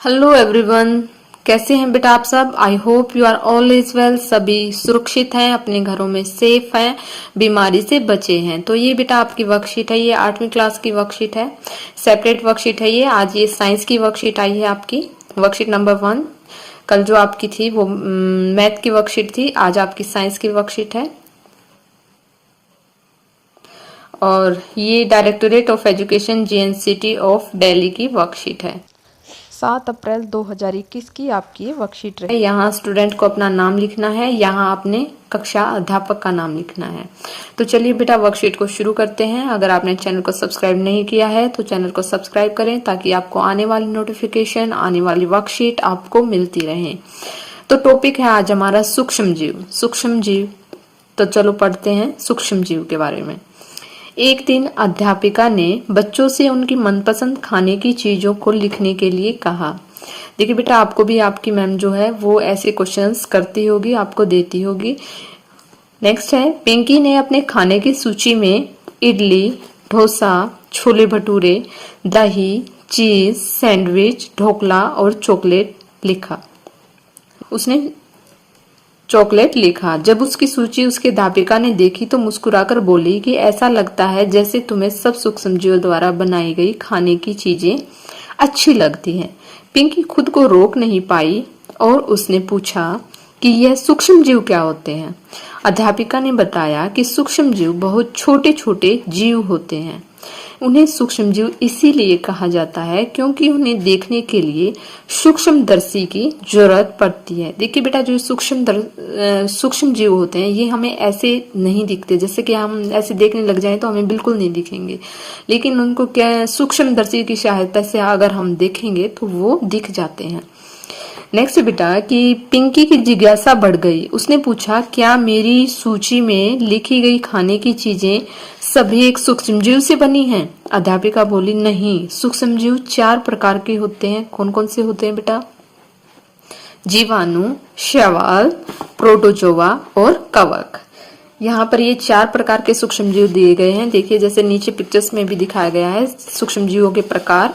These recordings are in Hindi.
हेलो एवरीवन, कैसे हैं बेटा आप सब। I hope you are all is well. सभी सुरक्षित हैं, अपने घरों में सेफ हैं, बीमारी से बचे हैं। तो ये बेटा आपकी वर्कशीट है, ये 8वीं क्लास की वर्कशीट है, सेपरेट वर्कशीट है ये। आज ये साइंस की वर्कशीट आई है आपकी, वर्कशीट नंबर 1। कल जो आपकी थी वो मैथ की वर्कशीट थी, आज आपकी साइंस की वर्कशीट है। और ये directorate of education JNCT of Delhi की वर्कशीट है। 7 अप्रैल 2021 की आपकी वर्कशीट रही। यहाँ स्टूडेंट को अपना नाम लिखना है, यहाँ अपने कक्षा अध्यापक का नाम लिखना है। तो चलिए बेटा वर्कशीट को शुरू करते हैं। अगर आपने चैनल को सब्सक्राइब नहीं किया है तो चैनल को सब्सक्राइब करें ताकि आपको आने वाली नोटिफिकेशन, आने वाली वर्कशीट आपको मिलती रहे। तो टॉपिक है आज हमारा सूक्ष्म जीव। सूक्ष्म जीव, तो चलो पढ़ते हैं सूक्ष्म जीव के बारे में। एक दिन अध्यापिका ने बच्चों से उनकी मनपसंद खाने की चीजों को लिखने के लिए कहा। देखिए बेटा, आपको भी आपकी मैम जो है वो ऐसे क्वेश्चंस करती होगी, आपको देती होगी। नेक्स्ट है, पिंकी ने अपने खाने की सूची में इडली, डोसा, छोले भटूरे, दही, चीज, सैंडविच, ढोकला और चॉकलेट लिखा। उसने चॉकलेट लिखा। जब उसकी सूची उसके अध्यापिका ने देखी तो मुस्कुराकर बोली कि ऐसा लगता है जैसे तुम्हें सब सूक्ष्मजीवों द्वारा बनाई गई खाने की चीजें अच्छी लगती हैं। पिंकी खुद को रोक नहीं पाई और उसने पूछा कि यह सूक्ष्मजीव क्या होते हैं। अध्यापिका ने बताया कि सूक्ष्मजीव बहुत छोटे छोटे जीव होते हैं। उन्हें सूक्ष्मजीव इसीलिए कहा जाता है क्योंकि उन्हें देखने के लिए सूक्ष्मदर्शी की जरूरत पड़ती है। देखिए बेटा, जो सूक्ष्म जीव होते हैं ये हमें ऐसे नहीं दिखते, जैसे कि हम ऐसे देखने लग जाएं तो हमें बिल्कुल नहीं दिखेंगे, लेकिन उनको क्या सूक्ष्मदर्शी की सहायता से अगर हम देखेंगे तो वो दिख जाते हैं। नेक्स्ट बेटा, कि पिंकी की जिज्ञासा बढ़ गई। उसने पूछा, क्या मेरी सूची में लिखी गई खाने की चीजें सभी एक सूक्ष्मजीव से बनी हैं? अध्यापिका बोली, नहीं, सूक्ष्मजीव 4 प्रकार के होते हैं। कौन कौन से होते हैं बेटा? जीवाणु, शैवाल, प्रोटोजोआ और कवक। यहाँ पर ये 4 प्रकार के सूक्ष्मजीव दिए गए हैं। देखिए जैसे नीचे पिक्चर्स में भी दिखाया गया है सूक्ष्मजीवों के प्रकार।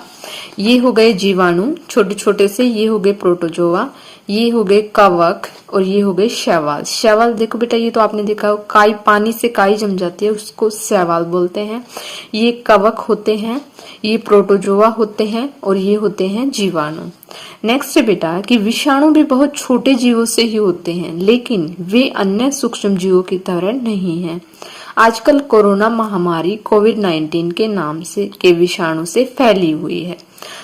ये हो गए जीवाणु छोटे छोटे से, ये हो गए प्रोटोजोआ, ये हो गए कवक और ये हो गए शैवाल। शैवाल देखो बेटा, ये तो आपने देखा काई, पानी से काई जम जाती है उसको शैवाल बोलते हैं। ये कवक होते हैं, ये प्रोटोजोआ होते हैं और ये होते हैं जीवाणु। नेक्स्ट बेटा, कि विषाणु भी बहुत छोटे जीवों से ही होते हैं लेकिन वे अन्य सूक्ष्म जीवों की तरह नहीं हैं। आजकल कोरोना महामारी कोविड-19 के नाम से के विषाणु से फैली हुई है।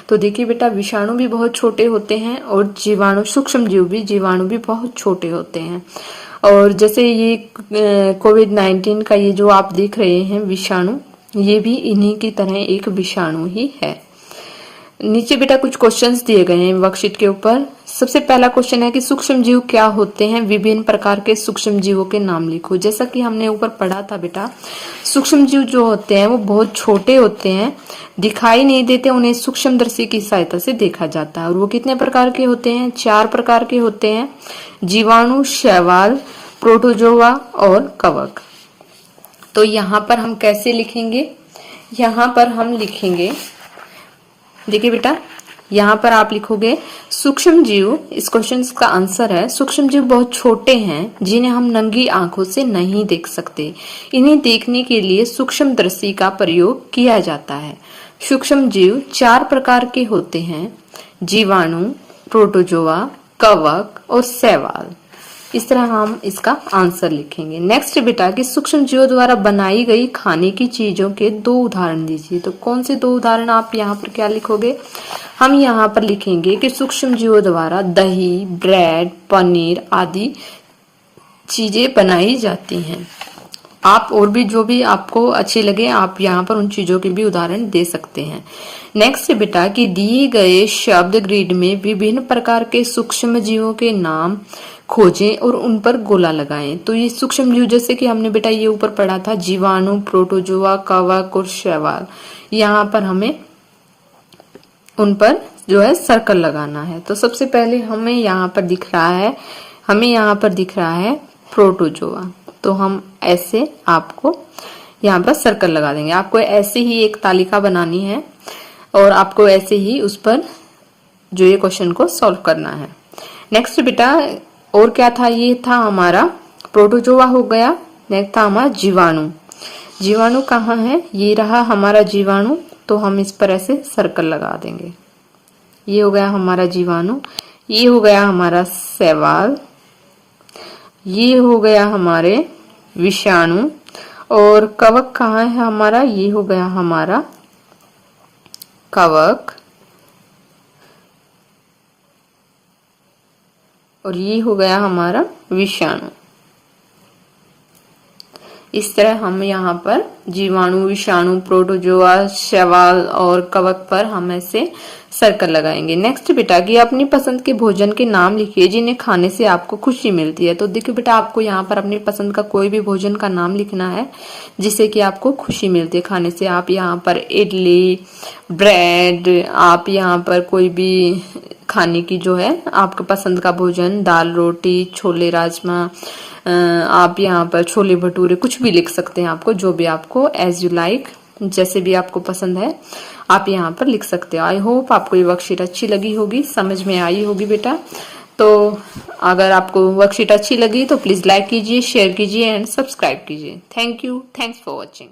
तो देखिए बेटा, विषाणु भी बहुत छोटे होते हैं और जीवाणु, सूक्ष्म जीवाणु भी बहुत छोटे होते हैं। और जैसे ये कोविड-19 का ये जो आप देख रहे हैं विषाणु, ये भी इन्हीं की तरह एक विषाणु ही है। नीचे बेटा कुछ क्वेश्चंस दिए गए हैं वर्कशीट के ऊपर। सबसे पहला क्वेश्चन है कि सूक्ष्म जीव क्या होते हैं? विभिन्न प्रकार के सूक्ष्म जीवों के नाम लिखो। जैसा कि हमने ऊपर पढ़ा था बेटा, सूक्ष्म जीव जो होते हैं वो बहुत छोटे होते हैं, दिखाई नहीं देते, उन्हें सूक्ष्मदर्शी की सहायता से देखा जाता है। और वो कितने प्रकार के होते हैं? 4 प्रकार के होते हैं, जीवाणु, शैवाल, प्रोटोजोआ और कवक। तो यहाँ पर हम कैसे लिखेंगे? यहाँ पर हम लिखेंगे, देखिए बेटा, यहाँ पर आप लिखोगे सूक्ष्म जीव। इस क्वेश्चन का आंसर है सूक्ष्म जीव बहुत छोटे हैं जिन्हें हम नंगी आंखों से नहीं देख सकते। इन्हें देखने के लिए सूक्ष्मदर्शी का प्रयोग किया जाता है। सूक्ष्म जीव 4 प्रकार के होते हैं, जीवाणु, प्रोटोजोआ, कवक और शैवाल। इस तरह हम इसका आंसर लिखेंगे। नेक्स्ट बेटा, कि सूक्ष्म जीवों द्वारा बनाई गई खाने की चीजों के 2 उदाहरण दीजिए। तो कौन से 2 उदाहरण आप यहाँ पर क्या लिखोगे? हम यहाँ पर लिखेंगे कि सूक्ष्म जीवों द्वारा दही, ब्रेड, पनीर आदि चीजें बनाई जाती हैं। आप और भी जो भी आपको अच्छी लगे आप यहाँ पर उन चीजों के भी उदाहरण दे सकते हैं। नेक्स्ट बेटा, कि दिए गए शब्द ग्रिड में विभिन्न प्रकार के सूक्ष्म जीवों के नाम खोजें और उन पर गोला लगाएं। तो ये सूक्ष्म जीव जैसे कि हमने बेटा ये ऊपर पढ़ा था, जीवाणु, प्रोटोजोआ, कवक और शैवाल, यहाँ पर हमें उन पर जो है सर्कल लगाना है। तो सबसे पहले हमें यहाँ पर दिख रहा है प्रोटोजोआ। तो हम ऐसे आपको यहाँ पर सर्कल लगा देंगे। आपको ऐसे ही एक तालिका बनानी है और आपको ऐसे ही उस पर जो ये क्वेश्चन को सॉल्व करना है। नेक्स्ट बेटा और क्या था, ये था हमारा प्रोटोजोआ हो गया। नेक्स्ट था हमारा जीवाणु। जीवाणु कहाँ है, ये रहा हमारा जीवाणु, तो हम इस पर ऐसे सर्कल लगा देंगे। ये हो गया हमारा जीवाणु, ये हो गया हमारा शैवाल, ये हो गया हमारे विषाणु, और कवक कहाँ है हमारा, ये हो गया हमारा कवक, और ये हो गया हमारा विषाणु। इस तरह हम यहाँ पर जीवाणु, विषाणु, प्रोटोजोआ, शैवाल और कवक पर हम ऐसे सर्कल लगाएंगे। नेक्स्ट बेटा कि अपनी पसंद के भोजन के नाम लिखिए जिन्हें खाने से आपको खुशी मिलती है। तो देखिए बेटा, आपको यहाँ पर अपनी पसंद का कोई भी भोजन का नाम लिखना है जिससे कि आपको खुशी मिलती है खाने से। आप यहाँ पर इडली, ब्रेड, आप यहाँ पर कोई भी खाने की जो है आपके पसंद का भोजन, दाल रोटी, छोले राजमा, आप यहाँ पर छोले भटूरे, कुछ भी लिख सकते हैं। आपको जो भी आपको एज यू लाइक, जैसे भी आपको पसंद है आप यहाँ पर लिख सकते हो। आई होप आपको ये वर्कशीट अच्छी लगी होगी, समझ में आई होगी बेटा। तो अगर आपको वर्कशीट अच्छी लगी तो प्लीज लाइक कीजिए, शेयर कीजिए एंड सब्सक्राइब कीजिए। Thank you, thanks for watching.